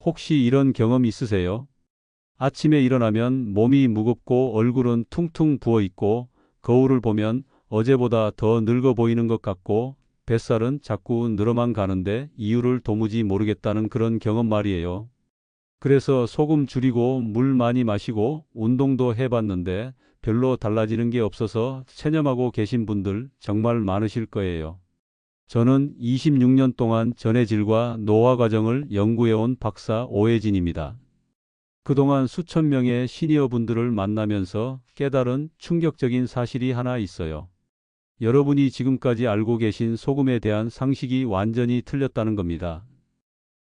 혹시 이런 경험 있으세요? 아침에 일어나면 몸이 무겁고 얼굴은 퉁퉁 부어 있고 거울을 보면 어제보다 더 늙어 보이는 것 같고 뱃살은 자꾸 늘어만 가는데 이유를 도무지 모르겠다는 그런 경험 말이에요. 그래서 소금 줄이고 물 많이 마시고 운동도 해봤는데 별로 달라지는 게 없어서 체념하고 계신 분들 정말 많으실 거예요. 저는 26년 동안 전해질과 노화 과정을 연구해온 박사 오해진입니다. 그동안 수천 명의 시니어 분들을 만나면서 깨달은 충격적인 사실이 하나 있어요. 여러분이 지금까지 알고 계신 소금에 대한 상식이 완전히 틀렸다는 겁니다.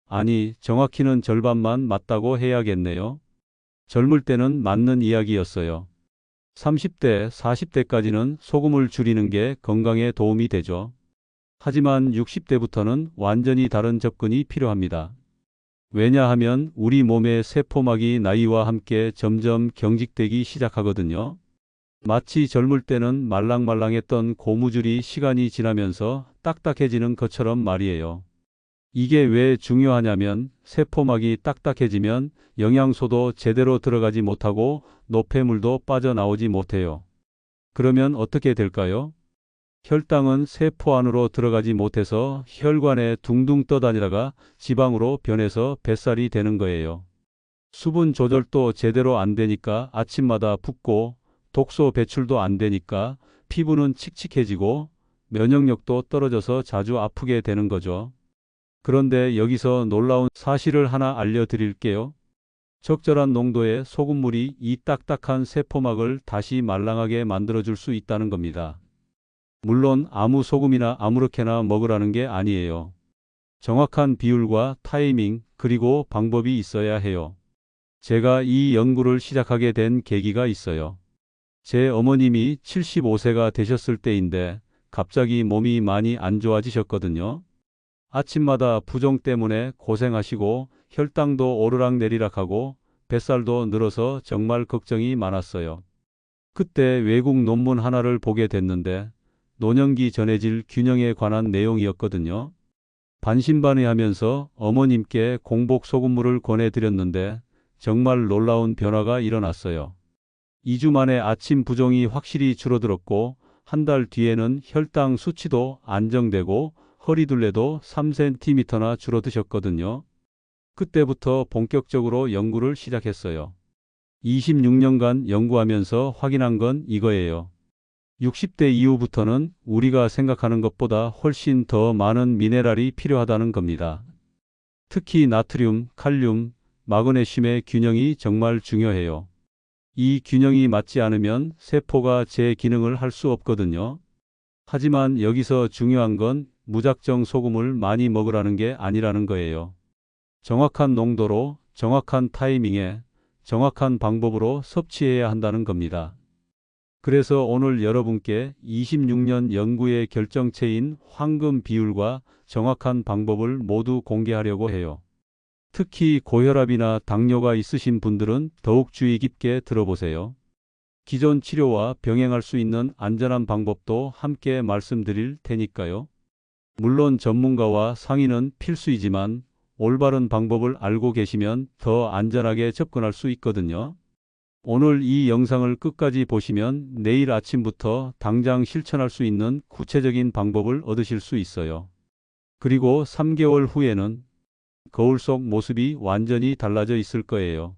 아니, 정확히는 절반만 맞다고 해야겠네요. 젊을 때는 맞는 이야기였어요. 30대, 40대까지는 소금을 줄이는 게 건강에 도움이 되죠. 하지만 60대부터는 완전히 다른 접근이 필요합니다. 왜냐하면 우리 몸의 세포막이 나이와 함께 점점 경직되기 시작하거든요. 마치 젊을 때는 말랑말랑했던 고무줄이 시간이 지나면서 딱딱해지는 것처럼 말이에요. 이게 왜 중요하냐면 세포막이 딱딱해지면 영양소도 제대로 들어가지 못하고 노폐물도 빠져나오지 못해요. 그러면 어떻게 될까요? 혈당은 세포 안으로 들어가지 못해서 혈관에 둥둥 떠다니다가 지방으로 변해서 뱃살이 되는 거예요. 수분 조절도 제대로 안 되니까 아침마다 붓고 독소 배출도 안 되니까 피부는 칙칙해지고 면역력도 떨어져서 자주 아프게 되는 거죠. 그런데 여기서 놀라운 사실을 하나 알려드릴게요. 적절한 농도의 소금물이 이 딱딱한 세포막을 다시 말랑하게 만들어줄 수 있다는 겁니다. 물론 아무 소금이나 아무렇게나 먹으라는 게 아니에요. 정확한 비율과 타이밍 그리고 방법이 있어야 해요. 제가 이 연구를 시작하게 된 계기가 있어요. 제 어머님이 75세가 되셨을 때인데 갑자기 몸이 많이 안 좋아지셨거든요. 아침마다 부종 때문에 고생하시고 혈당도 오르락내리락하고 뱃살도 늘어서 정말 걱정이 많았어요. 그때 외국 논문 하나를 보게 됐는데 노년기 전해질 균형에 관한 내용이었거든요. 반신반의하면서 어머님께 공복 소금물을 권해드렸는데 정말 놀라운 변화가 일어났어요. 2주 만에 아침 부종이 확실히 줄어들었고 한 달 뒤에는 혈당 수치도 안정되고 허리둘레도 3cm나 줄어드셨거든요. 그때부터 본격적으로 연구를 시작했어요. 26년간 연구하면서 확인한 건 이거예요. 60대 이후부터는 우리가 생각하는 것보다 훨씬 더 많은 미네랄이 필요하다는 겁니다. 특히 나트륨, 칼륨, 마그네슘의 균형이 정말 중요해요. 이 균형이 맞지 않으면 세포가 제 기능을 할 수 없거든요. 하지만 여기서 중요한 건 무작정 소금을 많이 먹으라는 게 아니라는 거예요. 정확한 농도로, 정확한 타이밍에, 정확한 방법으로 섭취해야 한다는 겁니다. 그래서 오늘 여러분께 26년 연구의 결정체인 황금 비율과 정확한 방법을 모두 공개하려고 해요. 특히 고혈압이나 당뇨가 있으신 분들은 더욱 주의 깊게 들어보세요. 기존 치료와 병행할 수 있는 안전한 방법도 함께 말씀드릴 테니까요. 물론 전문가와 상의는 필수이지만 올바른 방법을 알고 계시면 더 안전하게 접근할 수 있거든요. 오늘 이 영상을 끝까지 보시면 내일 아침부터 당장 실천할 수 있는 구체적인 방법을 얻으실 수 있어요. 그리고 3개월 후에는 거울 속 모습이 완전히 달라져 있을 거예요.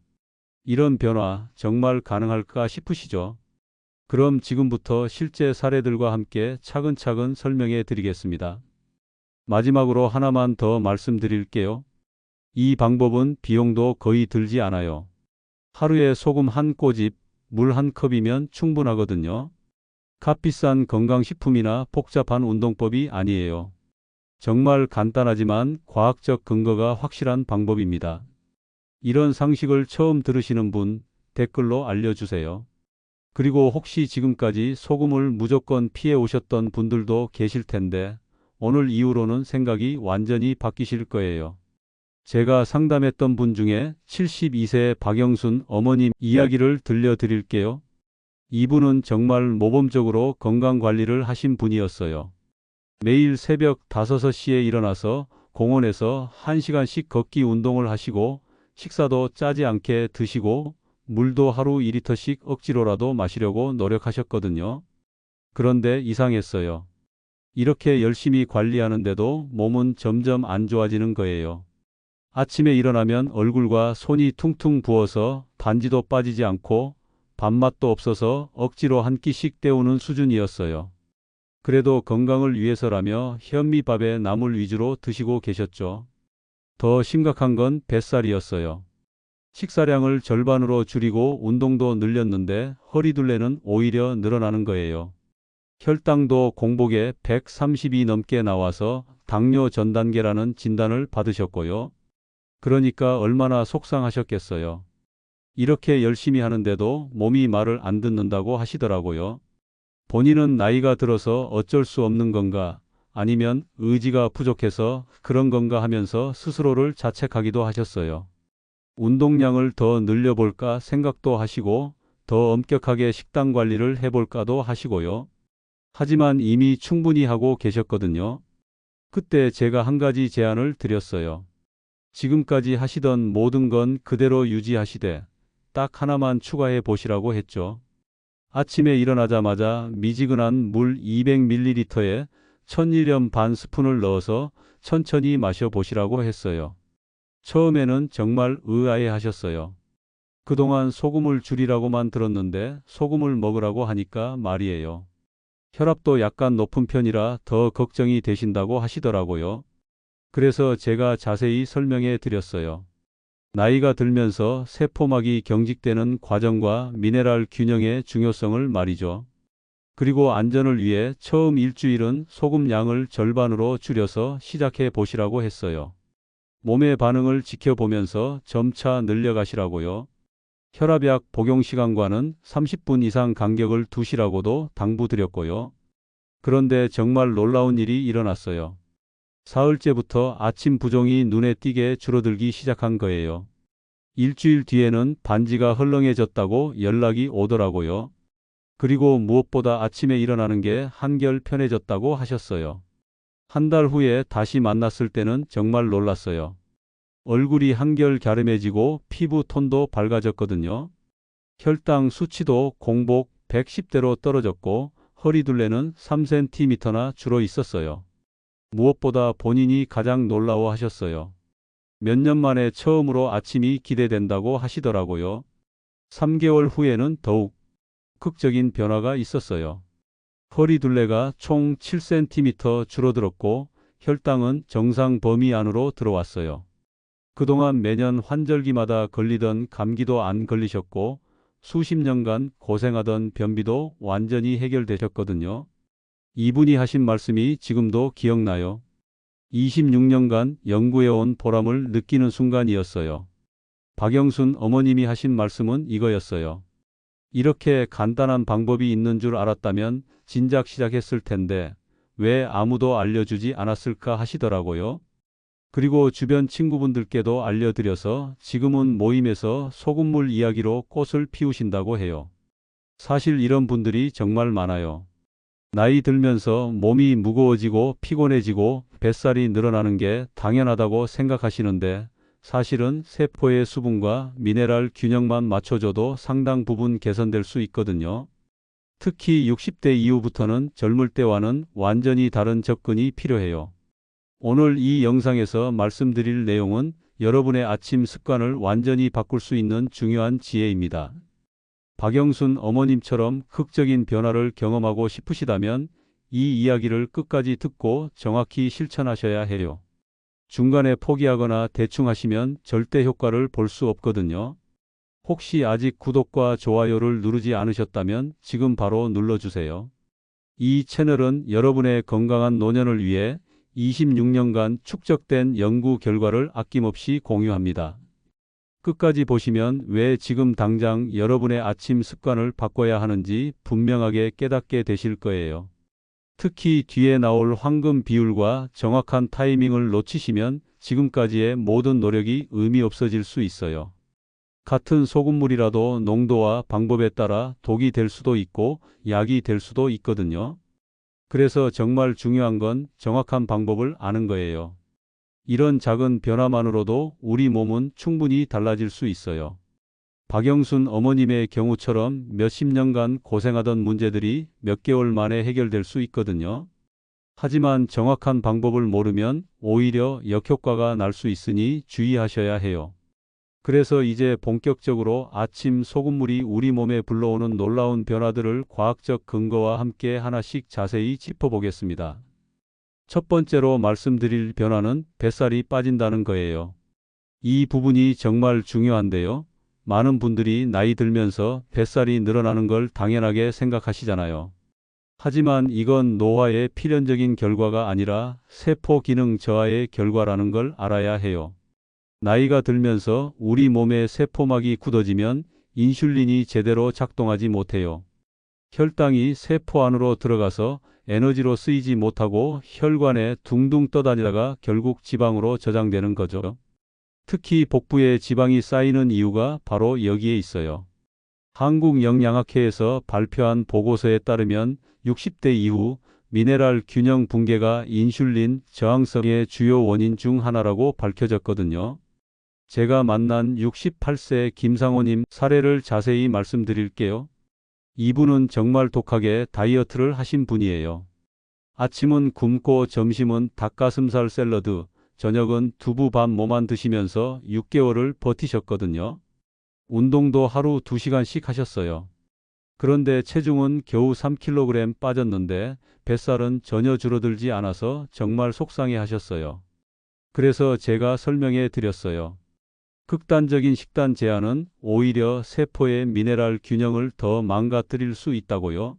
이런 변화 정말 가능할까 싶으시죠? 그럼 지금부터 실제 사례들과 함께 차근차근 설명해 드리겠습니다. 마지막으로 하나만 더 말씀드릴게요. 이 방법은 비용도 거의 들지 않아요. 하루에 소금 한 꼬집, 물 한 컵이면 충분하거든요. 값비싼 건강식품이나 복잡한 운동법이 아니에요. 정말 간단하지만 과학적 근거가 확실한 방법입니다. 이런 상식을 처음 들으시는 분 댓글로 알려주세요. 그리고 혹시 지금까지 소금을 무조건 피해 오셨던 분들도 계실 텐데 오늘 이후로는 생각이 완전히 바뀌실 거예요. 제가 상담했던 분 중에 72세 박영순 어머님 이야기를 들려드릴게요. 이분은 정말 모범적으로 건강관리를 하신 분이었어요. 매일 새벽 5, 6시에 일어나서 공원에서 1시간씩 걷기 운동을 하시고 식사도 짜지 않게 드시고 물도 하루 2리터씩 억지로라도 마시려고 노력하셨거든요. 그런데 이상했어요. 이렇게 열심히 관리하는데도 몸은 점점 안 좋아지는 거예요. 아침에 일어나면 얼굴과 손이 퉁퉁 부어서 반지도 빠지지 않고 밥맛도 없어서 억지로 한 끼씩 때우는 수준이었어요. 그래도 건강을 위해서라며 현미밥에 나물 위주로 드시고 계셨죠. 더 심각한 건 뱃살이었어요. 식사량을 절반으로 줄이고 운동도 늘렸는데 허리둘레는 오히려 늘어나는 거예요. 혈당도 공복에 130이 넘게 나와서 당뇨 전 단계라는 진단을 받으셨고요. 그러니까 얼마나 속상하셨겠어요. 이렇게 열심히 하는데도 몸이 말을 안 듣는다고 하시더라고요. 본인은 나이가 들어서 어쩔 수 없는 건가, 아니면 의지가 부족해서 그런 건가 하면서 스스로를 자책하기도 하셨어요. 운동량을 더 늘려볼까 생각도 하시고 더 엄격하게 식단 관리를 해볼까도 하시고요. 하지만 이미 충분히 하고 계셨거든요. 그때 제가 한 가지 제안을 드렸어요. 지금까지 하시던 모든 건 그대로 유지하시되 딱 하나만 추가해 보시라고 했죠. 아침에 일어나자마자 미지근한 물 200ml에 천일염 반 스푼을 넣어서 천천히 마셔보시라고 했어요. 처음에는 정말 의아해 하셨어요. 그동안 소금을 줄이라고만 들었는데 소금을 먹으라고 하니까 말이에요. 혈압도 약간 높은 편이라 더 걱정이 되신다고 하시더라고요. 그래서 제가 자세히 설명해 드렸어요. 나이가 들면서 세포막이 경직되는 과정과 미네랄 균형의 중요성을 말이죠. 그리고 안전을 위해 처음 일주일은 소금 양을 절반으로 줄여서 시작해 보시라고 했어요. 몸의 반응을 지켜보면서 점차 늘려가시라고요. 혈압약 복용 시간과는 30분 이상 간격을 두시라고도 당부드렸고요. 그런데 정말 놀라운 일이 일어났어요. 사흘째부터 아침 부종이 눈에 띄게 줄어들기 시작한 거예요. 일주일 뒤에는 반지가 헐렁해졌다고 연락이 오더라고요. 그리고 무엇보다 아침에 일어나는 게 한결 편해졌다고 하셨어요. 한 달 후에 다시 만났을 때는 정말 놀랐어요. 얼굴이 한결 갸름해지고 피부 톤도 밝아졌거든요. 혈당 수치도 공복 110대로 떨어졌고 허리둘레는 3cm나 줄어 있었어요. 무엇보다 본인이 가장 놀라워하셨어요. 몇 년 만에 처음으로 아침이 기대된다고 하시더라고요. 3개월 후에는 더욱 극적인 변화가 있었어요. 허리둘레가 총 7cm 줄어들었고 혈당은 정상 범위 안으로 들어왔어요. 그동안 매년 환절기마다 걸리던 감기도 안 걸리셨고 수십 년간 고생하던 변비도 완전히 해결되셨거든요. 이분이 하신 말씀이 지금도 기억나요. 26년간 연구해온 보람을 느끼는 순간이었어요. 박영순 어머님이 하신 말씀은 이거였어요. 이렇게 간단한 방법이 있는 줄 알았다면 진작 시작했을 텐데 왜 아무도 알려주지 않았을까 하시더라고요. 그리고 주변 친구분들께도 알려드려서 지금은 모임에서 소금물 이야기로 꽃을 피우신다고 해요. 사실 이런 분들이 정말 많아요. 나이 들면서 몸이 무거워지고 피곤해지고 뱃살이 늘어나는 게 당연하다고 생각하시는데 사실은 세포의 수분과 미네랄 균형만 맞춰줘도 상당 부분 개선될 수 있거든요. 특히 60대 이후부터는 젊을 때와는 완전히 다른 접근이 필요해요. 오늘 이 영상에서 말씀드릴 내용은 여러분의 아침 습관을 완전히 바꿀 수 있는 중요한 지혜입니다. 박영순 어머님처럼 극적인 변화를 경험하고 싶으시다면 이 이야기를 끝까지 듣고 정확히 실천하셔야 해요. 중간에 포기하거나 대충 하시면 절대 효과를 볼 수 없거든요. 혹시 아직 구독과 좋아요를 누르지 않으셨다면 지금 바로 눌러주세요. 이 채널은 여러분의 건강한 노년을 위해 26년간 축적된 연구 결과를 아낌없이 공유합니다. 끝까지 보시면 왜 지금 당장 여러분의 아침 습관을 바꿔야 하는지 분명하게 깨닫게 되실 거예요. 특히 뒤에 나올 황금 비율과 정확한 타이밍을 놓치시면 지금까지의 모든 노력이 의미 없어질 수 있어요. 같은 소금물이라도 농도와 방법에 따라 독이 될 수도 있고 약이 될 수도 있거든요. 그래서 정말 중요한 건 정확한 방법을 아는 거예요. 이런 작은 변화만으로도 우리 몸은 충분히 달라질 수 있어요. 박영순 어머님의 경우처럼 몇십 년간 고생하던 문제들이 몇 개월 만에 해결될 수 있거든요. 하지만 정확한 방법을 모르면 오히려 역효과가 날 수 있으니 주의하셔야 해요. 그래서 이제 본격적으로 아침 소금물이 우리 몸에 불러오는 놀라운 변화들을 과학적 근거와 함께 하나씩 자세히 짚어보겠습니다. 첫 번째로 말씀드릴 변화는 뱃살이 빠진다는 거예요. 이 부분이 정말 중요한데요. 많은 분들이 나이 들면서 뱃살이 늘어나는 걸 당연하게 생각하시잖아요. 하지만 이건 노화의 필연적인 결과가 아니라 세포 기능 저하의 결과라는 걸 알아야 해요. 나이가 들면서 우리 몸의 세포막이 굳어지면 인슐린이 제대로 작동하지 못해요. 혈당이 세포 안으로 들어가서 에너지로 쓰이지 못하고 혈관에 둥둥 떠다니다가 결국 지방으로 저장되는 거죠. 특히 복부에 지방이 쌓이는 이유가 바로 여기에 있어요. 한국영양학회에서 발표한 보고서에 따르면 60대 이후 미네랄 균형 붕괴가 인슐린 저항성의 주요 원인 중 하나라고 밝혀졌거든요. 제가 만난 68세 김상호님 사례를 자세히 말씀드릴게요. 이분은 정말 독하게 다이어트를 하신 분이에요. 아침은 굶고 점심은 닭가슴살 샐러드, 저녁은 두부 밥 뭐만 드시면서 6개월을 버티셨거든요. 운동도 하루 2시간씩 하셨어요. 그런데 체중은 겨우 3kg 빠졌는데 뱃살은 전혀 줄어들지 않아서 정말 속상해 하셨어요. 그래서 제가 설명해 드렸어요. 극단적인 식단 제한은 오히려 세포의 미네랄 균형을 더 망가뜨릴 수 있다고요.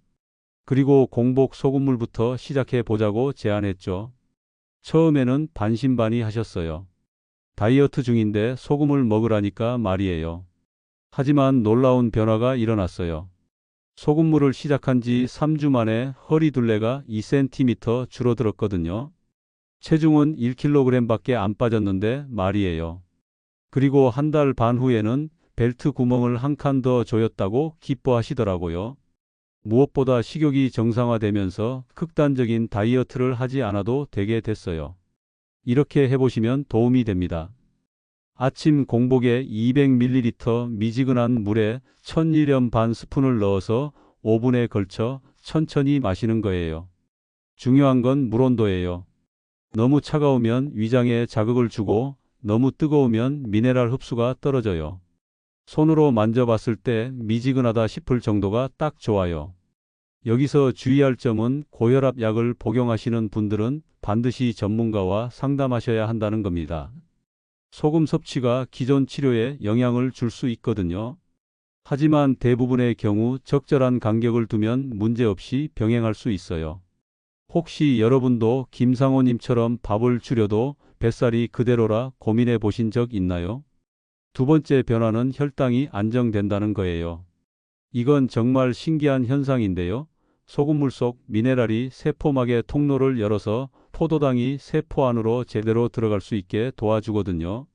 그리고 공복 소금물부터 시작해 보자고 제안했죠. 처음에는 반신반의하셨어요. 다이어트 중인데 소금을 먹으라니까 말이에요. 하지만 놀라운 변화가 일어났어요. 소금물을 시작한 지 3주 만에 허리 둘레가 2cm 줄어들었거든요. 체중은 1kg밖에 안 빠졌는데 말이에요. 그리고 한 달 반 후에는 벨트 구멍을 한 칸 더 조였다고 기뻐하시더라고요. 무엇보다 식욕이 정상화되면서 극단적인 다이어트를 하지 않아도 되게 됐어요. 이렇게 해보시면 도움이 됩니다. 아침 공복에 200ml 미지근한 물에 1,1연 반 스푼을 넣어서 5분에 걸쳐 천천히 마시는 거예요. 중요한 건 물 온도예요. 너무 차가우면 위장에 자극을 주고 너무 뜨거우면 미네랄 흡수가 떨어져요. 손으로 만져봤을 때 미지근하다 싶을 정도가 딱 좋아요. 여기서 주의할 점은 고혈압 약을 복용하시는 분들은 반드시 전문가와 상담하셔야 한다는 겁니다. 소금 섭취가 기존 치료에 영향을 줄 수 있거든요. 하지만 대부분의 경우 적절한 간격을 두면 문제없이 병행할 수 있어요. 혹시 여러분도 김상호님처럼 밥을 줄여도 뱃살이 그대로라 고민해 보신 적 있나요? 두 번째 변화는 혈당이 안정된다는 거예요. 이건 정말 신기한 현상인데요. 소금물 속 미네랄이 세포막의 통로를 열어서 포도당이 세포 안으로 제대로 들어갈 수 있게 도와주거든요.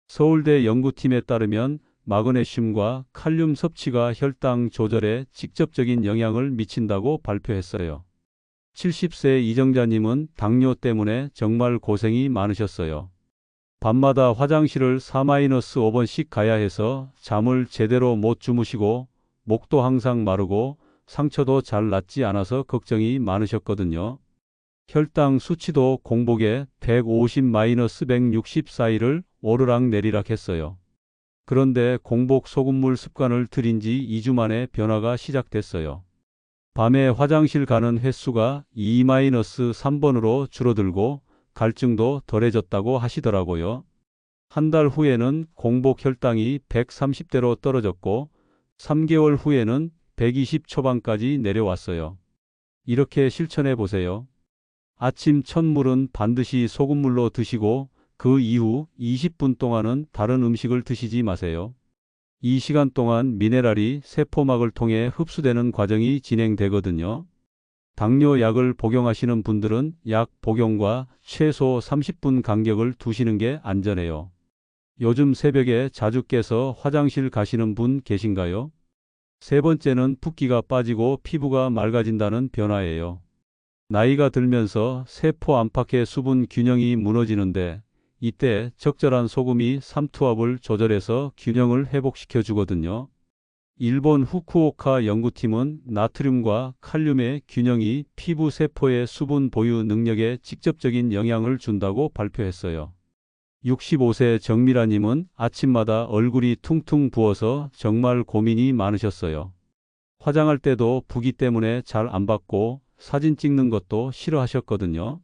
서울대 연구팀에 따르면 마그네슘과 칼륨 섭취가 혈당 조절에 직접적인 영향을 미친다고 발표했어요. 70세 이정자님은 당뇨 때문에 정말 고생이 많으셨어요. 밤마다 화장실을 4-5번씩 가야 해서 잠을 제대로 못 주무시고 목도 항상 마르고 상처도 잘 낫지 않아서 걱정이 많으셨거든요. 혈당 수치도 공복에 150-160 사이를 오르락내리락 했어요. 그런데 공복 소금물 습관을 들인 지 2주 만에 변화가 시작됐어요. 밤에 화장실 가는 횟수가 2-3번으로 줄어들고 갈증도 덜해졌다고 하시더라고요. 한 달 후에는 공복 혈당이 130대로 떨어졌고 3개월 후에는 120 초반까지 내려왔어요. 이렇게 실천해 보세요. 아침 첫 물은 반드시 소금물로 드시고 그 이후 20분 동안은 다른 음식을 드시지 마세요. 이 시간 동안 미네랄이 세포막을 통해 흡수되는 과정이 진행되거든요. 당뇨 약을 복용하시는 분들은 약 복용과 최소 30분 간격을 두시는 게 안전해요. 요즘 새벽에 자주 깨서 화장실 가시는 분 계신가요? 세 번째는 붓기가 빠지고 피부가 맑아진다는 변화예요. 나이가 들면서 세포 안팎의 수분 균형이 무너지는데 이때 적절한 소금이 삼투압을 조절해서 균형을 회복시켜 주거든요. 일본 후쿠오카 연구팀은 나트륨과 칼륨의 균형이 피부 세포의 수분 보유 능력에 직접적인 영향을 준다고 발표했어요. 65세 정미라님은 아침마다 얼굴이 퉁퉁 부어서 정말 고민이 많으셨어요. 화장할 때도 부기 때문에 잘 안 받고 사진 찍는 것도 싫어하셨거든요.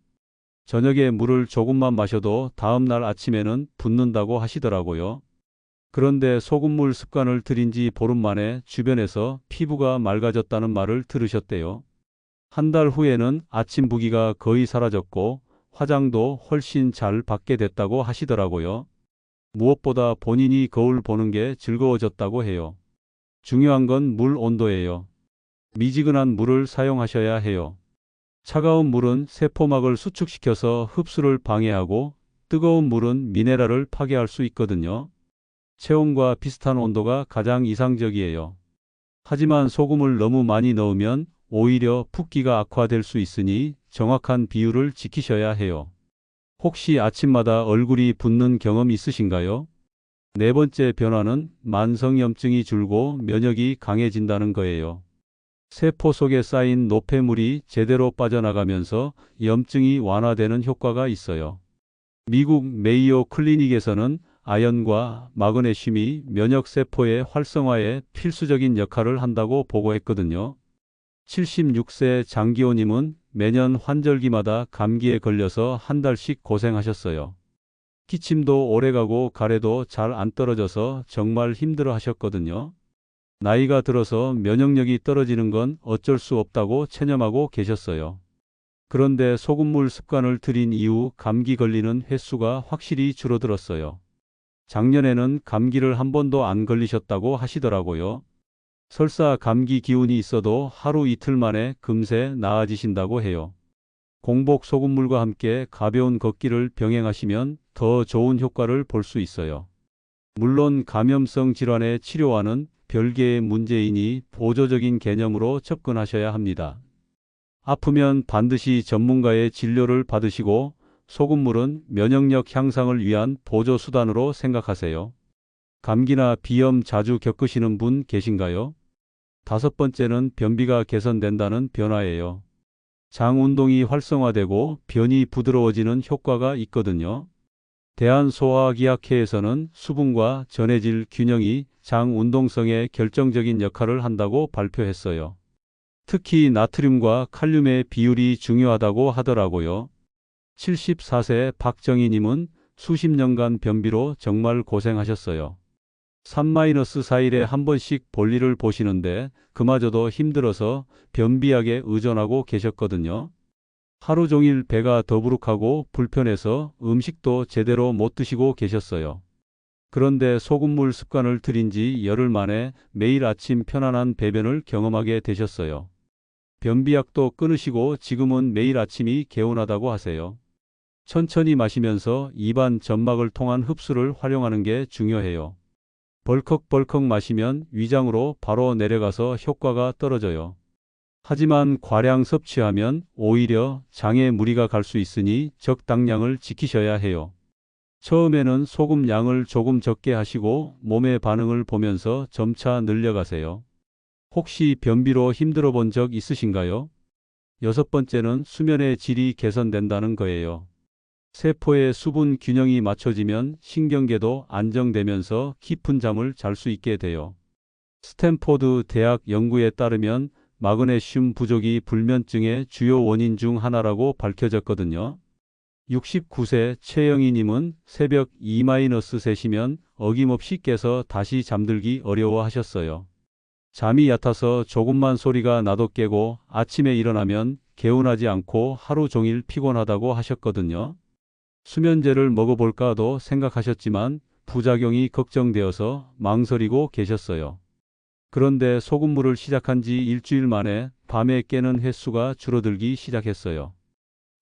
저녁에 물을 조금만 마셔도 다음날 아침에는 붓는다고 하시더라고요. 그런데 소금물 습관을 들인 지 보름 만에 주변에서 피부가 맑아졌다는 말을 들으셨대요. 한 달 후에는 아침 부기가 거의 사라졌고 화장도 훨씬 잘 받게 됐다고 하시더라고요. 무엇보다 본인이 거울 보는 게 즐거워졌다고 해요. 중요한 건 물 온도예요. 미지근한 물을 사용하셔야 해요. 차가운 물은 세포막을 수축시켜서 흡수를 방해하고 뜨거운 물은 미네랄을 파괴할 수 있거든요. 체온과 비슷한 온도가 가장 이상적이에요. 하지만 소금을 너무 많이 넣으면 오히려 붓기가 악화될 수 있으니 정확한 비율을 지키셔야 해요. 혹시 아침마다 얼굴이 붓는 경험 있으신가요? 네 번째 변화는 만성염증이 줄고 면역이 강해진다는 거예요. 세포 속에 쌓인 노폐물이 제대로 빠져나가면서 염증이 완화되는 효과가 있어요. 미국 메이오 클리닉에서는 아연과 마그네슘이 면역세포의 활성화에 필수적인 역할을 한다고 보고했거든요. 76세 장기호님은 매년 환절기마다 감기에 걸려서 한 달씩 고생하셨어요. 기침도 오래가고 가래도 잘 안 떨어져서 정말 힘들어 하셨거든요. 나이가 들어서 면역력이 떨어지는 건 어쩔 수 없다고 체념하고 계셨어요. 그런데 소금물 습관을 들인 이후 감기 걸리는 횟수가 확실히 줄어들었어요. 작년에는 감기를 한 번도 안 걸리셨다고 하시더라고요. 설사 감기 기운이 있어도 하루 이틀 만에 금세 나아지신다고 해요. 공복 소금물과 함께 가벼운 걷기를 병행하시면 더 좋은 효과를 볼 수 있어요. 물론 감염성 질환의 치료와는 별개의 문제이니 보조적인 개념으로 접근하셔야 합니다. 아프면 반드시 전문가의 진료를 받으시고 소금물은 면역력 향상을 위한 보조 수단으로 생각하세요. 감기나 비염 자주 겪으시는 분 계신가요? 다섯 번째는 변비가 개선된다는 변화예요. 장 운동이 활성화되고 변이 부드러워지는 효과가 있거든요. 대한소화기학회에서는 수분과 전해질 균형이 장 운동성에 결정적인 역할을 한다고 발표했어요. 특히 나트륨과 칼륨의 비율이 중요하다고 하더라고요. 74세 박정희님은 수십 년간 변비로 정말 고생하셨어요. 3-4일에 한 번씩 볼일을 보시는데 그마저도 힘들어서 변비약에 의존하고 계셨거든요. 하루 종일 배가 더부룩하고 불편해서 음식도 제대로 못 드시고 계셨어요. 그런데 소금물 습관을 들인 지 열흘 만에 매일 아침 편안한 배변을 경험하게 되셨어요. 변비약도 끊으시고 지금은 매일 아침이 개운하다고 하세요. 천천히 마시면서 입안 점막을 통한 흡수를 활용하는 게 중요해요. 벌컥벌컥 마시면 위장으로 바로 내려가서 효과가 떨어져요. 하지만 과량 섭취하면 오히려 장에 무리가 갈 수 있으니 적당량을 지키셔야 해요. 처음에는 소금 양을 조금 적게 하시고 몸의 반응을 보면서 점차 늘려가세요. 혹시 변비로 힘들어 본 적 있으신가요? 여섯 번째는 수면의 질이 개선된다는 거예요. 세포의 수분 균형이 맞춰지면 신경계도 안정되면서 깊은 잠을 잘 수 있게 돼요. 스탠포드 대학 연구에 따르면 마그네슘 부족이 불면증의 주요 원인 중 하나라고 밝혀졌거든요. 69세 최영희님은 새벽 2-3시면 어김없이 깨서 다시 잠들기 어려워하셨어요. 잠이 얕아서 조금만 소리가 나도 깨고 아침에 일어나면 개운하지 않고 하루 종일 피곤하다고 하셨거든요. 수면제를 먹어볼까도 생각하셨지만 부작용이 걱정되어서 망설이고 계셨어요. 그런데 소금물을 시작한 지 일주일 만에 밤에 깨는 횟수가 줄어들기 시작했어요.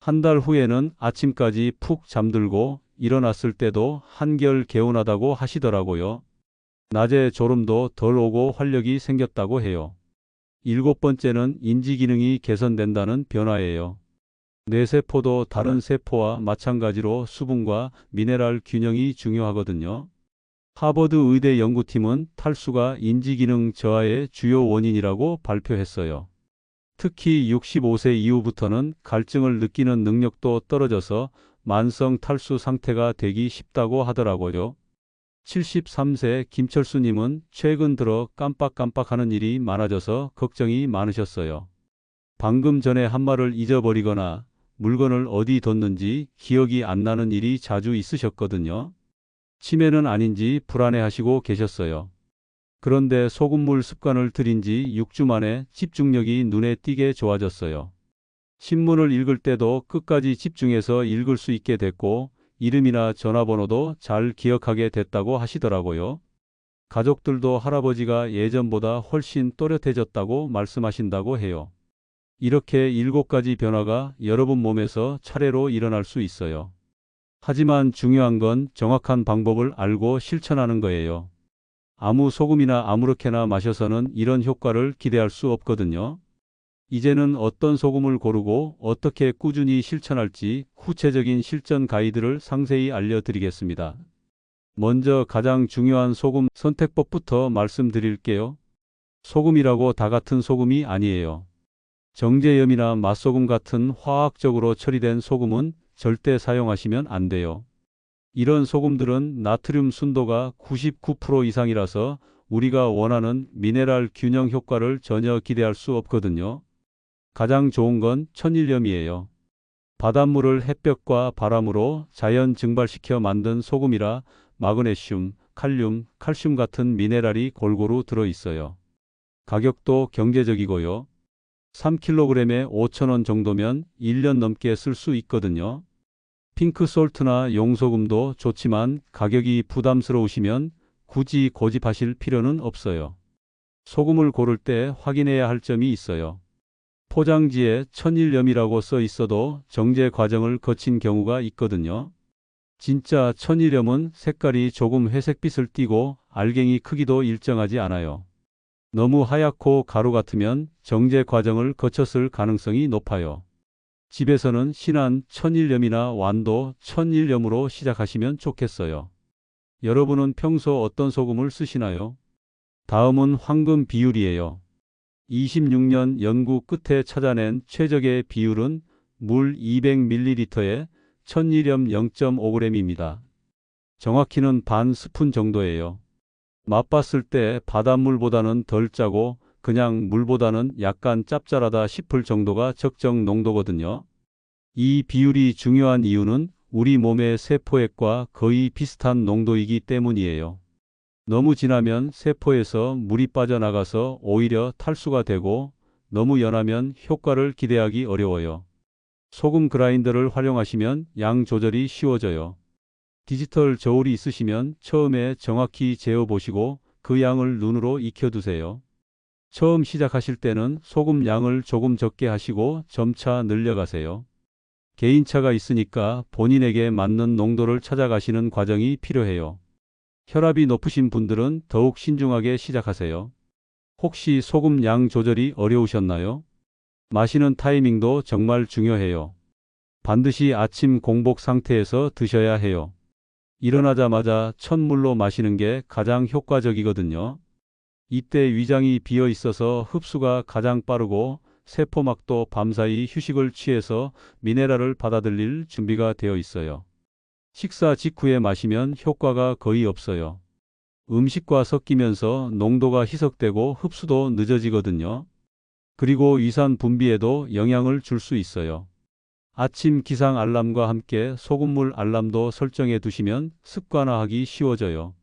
한 달 후에는 아침까지 푹 잠들고 일어났을 때도 한결 개운하다고 하시더라고요. 낮에 졸음도 덜 오고 활력이 생겼다고 해요. 일곱 번째는 인지 기능이 개선된다는 변화예요. 뇌세포도 다른 세포와 마찬가지로 수분과 미네랄 균형이 중요하거든요. 하버드 의대 연구팀은 탈수가 인지기능 저하의 주요 원인이라고 발표했어요. 특히 65세 이후부터는 갈증을 느끼는 능력도 떨어져서 만성 탈수 상태가 되기 쉽다고 하더라고요. 73세 김철수님은 최근 들어 깜빡깜빡하는 일이 많아져서 걱정이 많으셨어요. 방금 전에 한 말을 잊어버리거나 물건을 어디 뒀는지 기억이 안 나는 일이 자주 있으셨거든요. 치매는 아닌지 불안해하시고 계셨어요. 그런데 소금물 습관을 들인 지 6주 만에 집중력이 눈에 띄게 좋아졌어요. 신문을 읽을 때도 끝까지 집중해서 읽을 수 있게 됐고, 이름이나 전화번호도 잘 기억하게 됐다고 하시더라고요. 가족들도 할아버지가 예전보다 훨씬 또렷해졌다고 말씀하신다고 해요. 이렇게 7가지 변화가 여러분 몸에서 차례로 일어날 수 있어요. 하지만 중요한 건 정확한 방법을 알고 실천하는 거예요. 아무 소금이나 아무렇게나 마셔서는 이런 효과를 기대할 수 없거든요. 이제는 어떤 소금을 고르고 어떻게 꾸준히 실천할지 구체적인 실전 가이드를 상세히 알려드리겠습니다. 먼저 가장 중요한 소금 선택법부터 말씀드릴게요. 소금이라고 다 같은 소금이 아니에요. 정제염이나 맛소금 같은 화학적으로 처리된 소금은 절대 사용하시면 안 돼요. 이런 소금들은 나트륨 순도가 99% 이상이라서 우리가 원하는 미네랄 균형 효과를 전혀 기대할 수 없거든요. 가장 좋은 건 천일염이에요. 바닷물을 햇볕과 바람으로 자연 증발시켜 만든 소금이라 마그네슘, 칼륨, 칼슘 같은 미네랄이 골고루 들어 있어요. 가격도 경제적이고요. 3kg에 5,000원 정도면 1년 넘게 쓸 수 있거든요. 핑크솔트나 용소금도 좋지만 가격이 부담스러우시면 굳이 고집하실 필요는 없어요. 소금을 고를 때 확인해야 할 점이 있어요. 포장지에 천일염이라고 써 있어도 정제 과정을 거친 경우가 있거든요. 진짜 천일염은 색깔이 조금 회색빛을 띠고 알갱이 크기도 일정하지 않아요. 너무 하얗고 가루 같으면 정제 과정을 거쳤을 가능성이 높아요. 집에서는 신한 천일염이나 완도 천일염으로 시작하시면 좋겠어요. 여러분은 평소 어떤 소금을 쓰시나요? 다음은 황금 비율이에요. 26년 연구 끝에 찾아낸 최적의 비율은 물 200ml에 천일염 0.5g입니다. 정확히는 반 스푼 정도예요. 맛봤을 때 바닷물보다는 덜 짜고 그냥 물보다는 약간 짭짤하다 싶을 정도가 적정 농도거든요. 이 비율이 중요한 이유는 우리 몸의 세포액과 거의 비슷한 농도이기 때문이에요. 너무 진하면 세포에서 물이 빠져나가서 오히려 탈수가 되고 너무 연하면 효과를 기대하기 어려워요. 소금 그라인더를 활용하시면 양 조절이 쉬워져요. 디지털 저울이 있으시면 처음에 정확히 재어보시고 그 양을 눈으로 익혀두세요. 처음 시작하실 때는 소금 양을 조금 적게 하시고 점차 늘려가세요. 개인차가 있으니까 본인에게 맞는 농도를 찾아가시는 과정이 필요해요. 혈압이 높으신 분들은 더욱 신중하게 시작하세요. 혹시 소금 양 조절이 어려우셨나요? 마시는 타이밍도 정말 중요해요. 반드시 아침 공복 상태에서 드셔야 해요. 일어나자마자 첫물로 마시는 게 가장 효과적이거든요. 이때 위장이 비어 있어서 흡수가 가장 빠르고 세포막도 밤사이 휴식을 취해서 미네랄을 받아들일 준비가 되어 있어요. 식사 직후에 마시면 효과가 거의 없어요. 음식과 섞이면서 농도가 희석되고 흡수도 늦어지거든요. 그리고 위산 분비에도 영향을 줄 수 있어요. 아침 기상 알람과 함께 소금물 알람도 설정해 두시면 습관화하기 쉬워져요.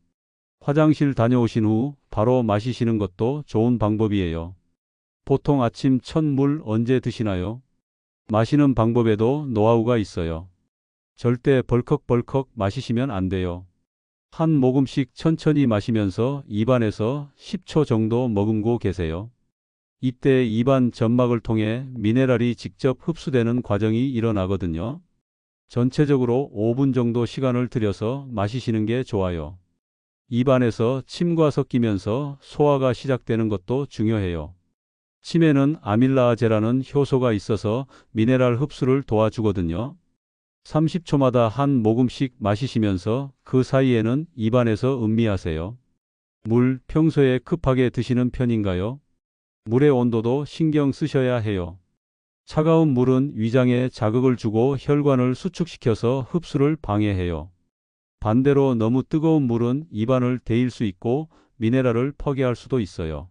화장실 다녀오신 후 바로 마시시는 것도 좋은 방법이에요. 보통 아침 첫 물 언제 드시나요? 마시는 방법에도 노하우가 있어요. 절대 벌컥벌컥 마시시면 안 돼요. 한 모금씩 천천히 마시면서 입안에서 10초 정도 머금고 계세요. 이때 입안 점막을 통해 미네랄이 직접 흡수되는 과정이 일어나거든요. 전체적으로 5분 정도 시간을 들여서 마시시는 게 좋아요. 입안에서 침과 섞이면서 소화가 시작되는 것도 중요해요. 치매는 아밀라아제라는 효소가 있어서 미네랄 흡수를 도와주거든요. 30초마다 한 모금씩 마시시면서 그 사이에는 입안에서 음미하세요. 물 평소에 급하게 드시는 편인가요? 물의 온도도 신경 쓰셔야 해요. 차가운 물은 위장에 자극을 주고 혈관을 수축시켜서 흡수를 방해해요. 반대로 너무 뜨거운 물은 입안을 데일 수 있고 미네랄을 포기할 수도 있어요.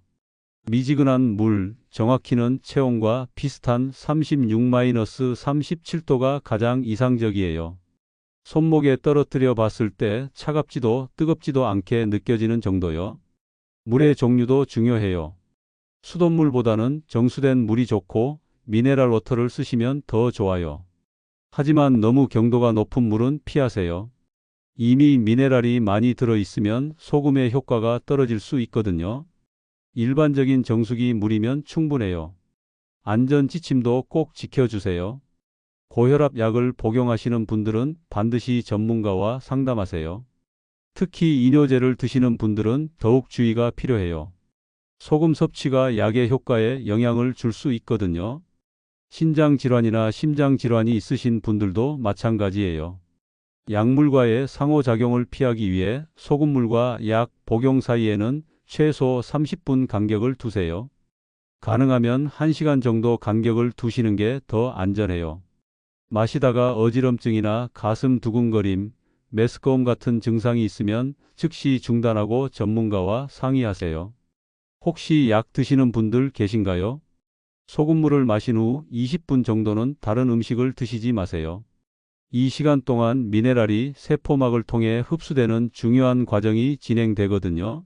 미지근한 물, 정확히는 체온과 비슷한 36-37도가 가장 이상적이에요. 손목에 떨어뜨려 봤을 때 차갑지도 뜨겁지도 않게 느껴지는 정도요. 물의 종류도 중요해요. 수돗물보다는 정수된 물이 좋고 미네랄 워터를 쓰시면 더 좋아요. 하지만 너무 경도가 높은 물은 피하세요. 이미 미네랄이 많이 들어 있으면 소금의 효과가 떨어질 수 있거든요. 일반적인 정수기 물이면 충분해요. 안전 지침도 꼭 지켜주세요. 고혈압 약을 복용하시는 분들은 반드시 전문가와 상담하세요. 특히 이뇨제를 드시는 분들은 더욱 주의가 필요해요. 소금 섭취가 약의 효과에 영향을 줄 수 있거든요. 신장 질환이나 심장 질환이 있으신 분들도 마찬가지예요. 약물과의 상호작용을 피하기 위해 소금물과 약 복용 사이에는 최소 30분 간격을 두세요. 가능하면 1시간 정도 간격을 두시는 게 더 안전해요. 마시다가 어지럼증이나 가슴 두근거림, 메스꺼움 같은 증상이 있으면 즉시 중단하고 전문가와 상의하세요. 혹시 약 드시는 분들 계신가요? 소금물을 마신 후 20분 정도는 다른 음식을 드시지 마세요. 이 시간 동안 미네랄이 세포막을 통해 흡수되는 중요한 과정이 진행되거든요.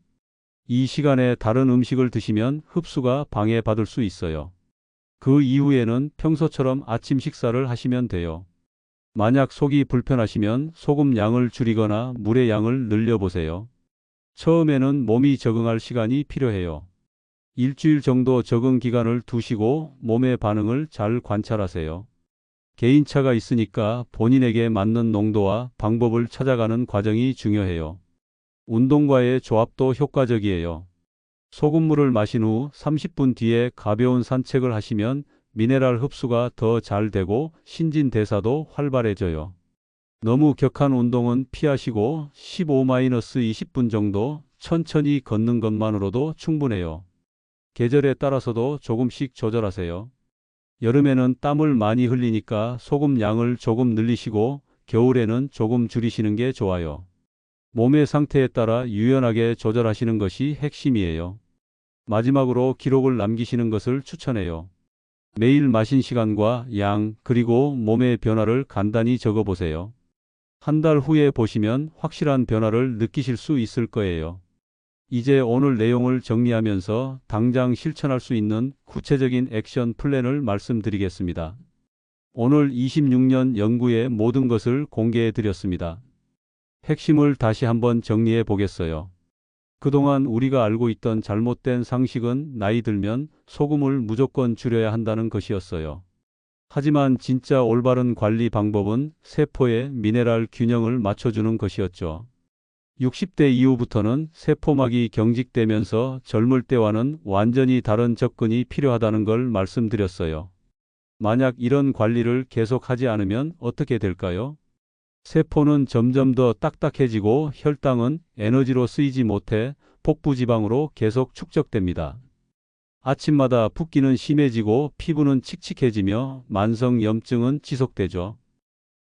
이 시간에 다른 음식을 드시면 흡수가 방해받을 수 있어요. 그 이후에는 평소처럼 아침 식사를 하시면 돼요. 만약 속이 불편하시면 소금 양을 줄이거나 물의 양을 늘려보세요. 처음에는 몸이 적응할 시간이 필요해요. 일주일 정도 적응 기간을 두시고 몸의 반응을 잘 관찰하세요. 개인차가 있으니까 본인에게 맞는 농도와 방법을 찾아가는 과정이 중요해요. 운동과의 조합도 효과적이에요. 소금물을 마신 후 30분 뒤에 가벼운 산책을 하시면 미네랄 흡수가 더 잘 되고 신진대사도 활발해져요. 너무 격한 운동은 피하시고 15-20분 정도 천천히 걷는 것만으로도 충분해요. 계절에 따라서도 조금씩 조절하세요. 여름에는 땀을 많이 흘리니까 소금 양을 조금 늘리시고 겨울에는 조금 줄이시는 게 좋아요. 몸의 상태에 따라 유연하게 조절하시는 것이 핵심이에요. 마지막으로 기록을 남기시는 것을 추천해요. 매일 마신 시간과 양, 그리고 몸의 변화를 간단히 적어보세요. 한 달 후에 보시면 확실한 변화를 느끼실 수 있을 거예요. 이제 오늘 내용을 정리하면서 당장 실천할 수 있는 구체적인 액션 플랜을 말씀드리겠습니다. 오늘 26년 연구의 모든 것을 공개해 드렸습니다. 핵심을 다시 한번 정리해 보겠어요. 그동안 우리가 알고 있던 잘못된 상식은 나이 들면 소금을 무조건 줄여야 한다는 것이었어요. 하지만 진짜 올바른 관리 방법은 세포의 미네랄 균형을 맞춰주는 것이었죠. 60대 이후부터는 세포막이 경직되면서 젊을 때와는 완전히 다른 접근이 필요하다는 걸 말씀드렸어요. 만약 이런 관리를 계속하지 않으면 어떻게 될까요? 세포는 점점 더 딱딱해지고 혈당은 에너지로 쓰이지 못해 복부 지방으로 계속 축적됩니다. 아침마다 붓기는 심해지고 피부는 칙칙해지며 만성 염증은 지속되죠.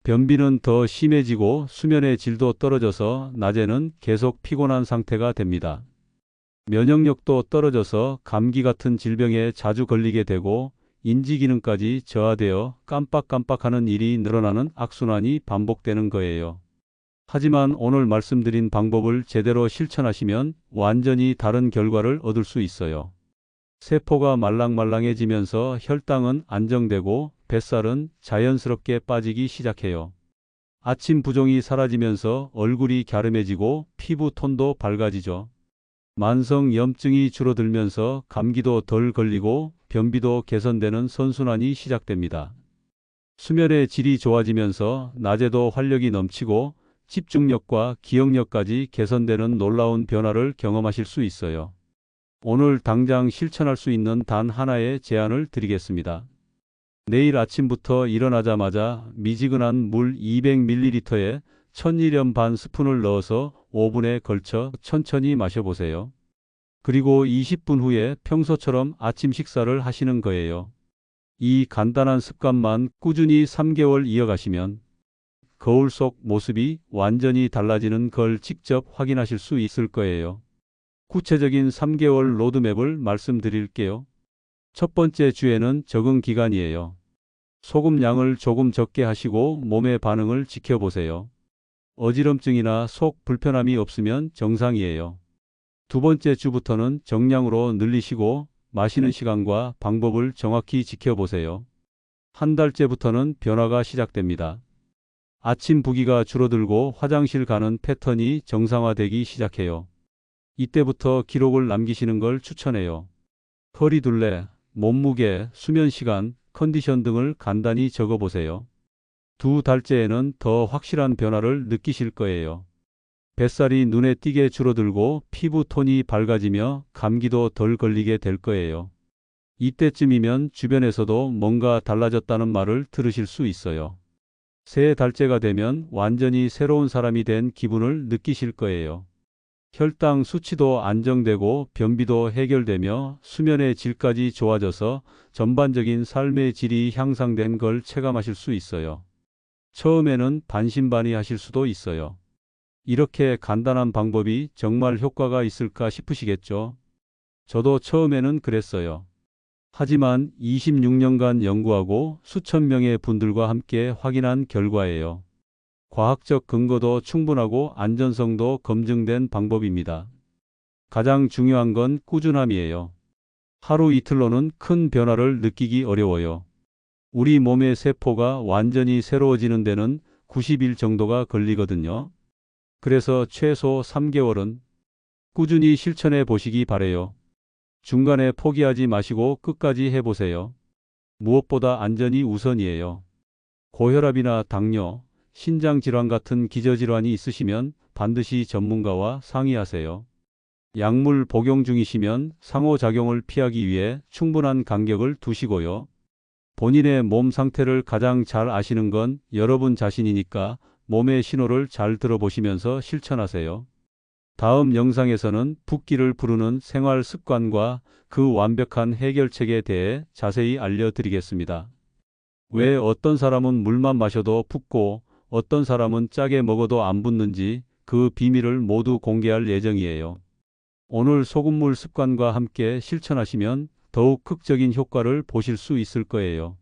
변비는 더 심해지고 수면의 질도 떨어져서 낮에는 계속 피곤한 상태가 됩니다. 면역력도 떨어져서 감기 같은 질병에 자주 걸리게 되고 인지기능까지 저하되어 깜빡깜빡하는 일이 늘어나는 악순환이 반복되는 거예요. 하지만 오늘 말씀드린 방법을 제대로 실천하시면 완전히 다른 결과를 얻을 수 있어요. 세포가 말랑말랑해지면서 혈당은 안정되고 뱃살은 자연스럽게 빠지기 시작해요. 아침 부종이 사라지면서 얼굴이 갸름해지고 피부 톤도 밝아지죠. 만성 염증이 줄어들면서 감기도 덜 걸리고 변비도 개선되는 선순환이 시작됩니다. 수면의 질이 좋아지면서 낮에도 활력이 넘치고 집중력과 기억력까지 개선되는 놀라운 변화를 경험하실 수 있어요. 오늘 당장 실천할 수 있는 단 하나의 제안을 드리겠습니다. 내일 아침부터 일어나자마자 미지근한 물 200ml에 천일염 반 스푼을 넣어서 5분에 걸쳐 천천히 마셔보세요. 그리고 20분 후에 평소처럼 아침 식사를 하시는 거예요. 이 간단한 습관만 꾸준히 3개월 이어가시면 거울 속 모습이 완전히 달라지는 걸 직접 확인하실 수 있을 거예요. 구체적인 3개월 로드맵을 말씀드릴게요. 첫 번째 주에는 적응 기간이에요. 소금 양을 조금 적게 하시고 몸의 반응을 지켜보세요. 어지럼증이나 속 불편함이 없으면 정상이에요. 두 번째 주부터는 정량으로 늘리시고 마시는 시간과 방법을 정확히 지켜보세요. 한 달째부터는 변화가 시작됩니다. 아침 부기가 줄어들고 화장실 가는 패턴이 정상화되기 시작해요. 이때부터 기록을 남기시는 걸 추천해요. 허리 둘레, 몸무게, 수면 시간, 컨디션 등을 간단히 적어보세요. 두 달째에는 더 확실한 변화를 느끼실 거예요. 뱃살이 눈에 띄게 줄어들고 피부 톤이 밝아지며 감기도 덜 걸리게 될 거예요. 이때쯤이면 주변에서도 뭔가 달라졌다는 말을 들으실 수 있어요. 세 달째가 되면 완전히 새로운 사람이 된 기분을 느끼실 거예요. 혈당 수치도 안정되고 변비도 해결되며 수면의 질까지 좋아져서 전반적인 삶의 질이 향상된 걸 체감하실 수 있어요. 처음에는 반신반의하실 수도 있어요. 이렇게 간단한 방법이 정말 효과가 있을까 싶으시겠죠? 저도 처음에는 그랬어요. 하지만 26년간 연구하고 수천 명의 분들과 함께 확인한 결과예요. 과학적 근거도 충분하고 안전성도 검증된 방법입니다. 가장 중요한 건 꾸준함이에요. 하루 이틀로는 큰 변화를 느끼기 어려워요. 우리 몸의 세포가 완전히 새로워지는 데는 90일 정도가 걸리거든요. 그래서 최소 3개월은 꾸준히 실천해 보시기 바래요. 중간에 포기하지 마시고 끝까지 해보세요. 무엇보다 안전이 우선이에요. 고혈압이나 당뇨, 신장질환 같은 기저질환이 있으시면 반드시 전문가와 상의하세요. 약물 복용 중이시면 상호작용을 피하기 위해 충분한 간격을 두시고요. 본인의 몸 상태를 가장 잘 아시는 건 여러분 자신이니까 몸의 신호를 잘 들어보시면서 실천하세요. 다음 영상에서는 붓기를 부르는 생활 습관과 그 완벽한 해결책에 대해 자세히 알려드리겠습니다. 왜 어떤 사람은 물만 마셔도 붓고 어떤 사람은 짜게 먹어도 안 붓는지 그 비밀을 모두 공개할 예정이에요. 오늘 소금물 습관과 함께 실천하시면 더욱 극적인 효과를 보실 수 있을 거예요.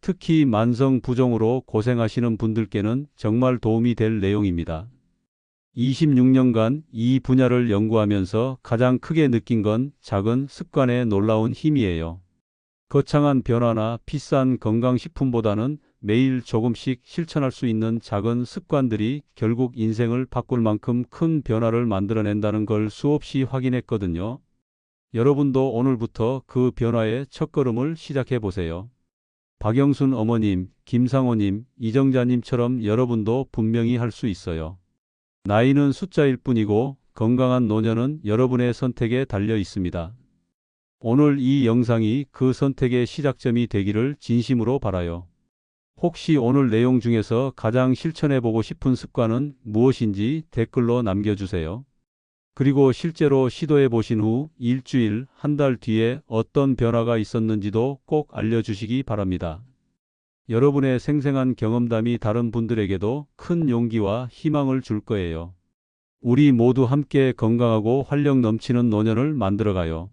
특히 만성 부종으로 고생하시는 분들께는 정말 도움이 될 내용입니다. 26년간 이 분야를 연구하면서 가장 크게 느낀 건 작은 습관의 놀라운 힘이에요. 거창한 변화나 비싼 건강식품보다는 매일 조금씩 실천할 수 있는 작은 습관들이 결국 인생을 바꿀 만큼 큰 변화를 만들어낸다는 걸 수없이 확인했거든요. 여러분도 오늘부터 그 변화의 첫걸음을 시작해 보세요. 박영순 어머님, 김상호님, 이정자님처럼 여러분도 분명히 할 수 있어요. 나이는 숫자일 뿐이고 건강한 노년은 여러분의 선택에 달려 있습니다. 오늘 이 영상이 그 선택의 시작점이 되기를 진심으로 바라요. 혹시 오늘 내용 중에서 가장 실천해보고 싶은 습관은 무엇인지 댓글로 남겨주세요. 그리고 실제로 시도해보신 후 일주일, 한 달 뒤에 어떤 변화가 있었는지도 꼭 알려주시기 바랍니다. 여러분의 생생한 경험담이 다른 분들에게도 큰 용기와 희망을 줄 거예요. 우리 모두 함께 건강하고 활력 넘치는 노년을 만들어가요.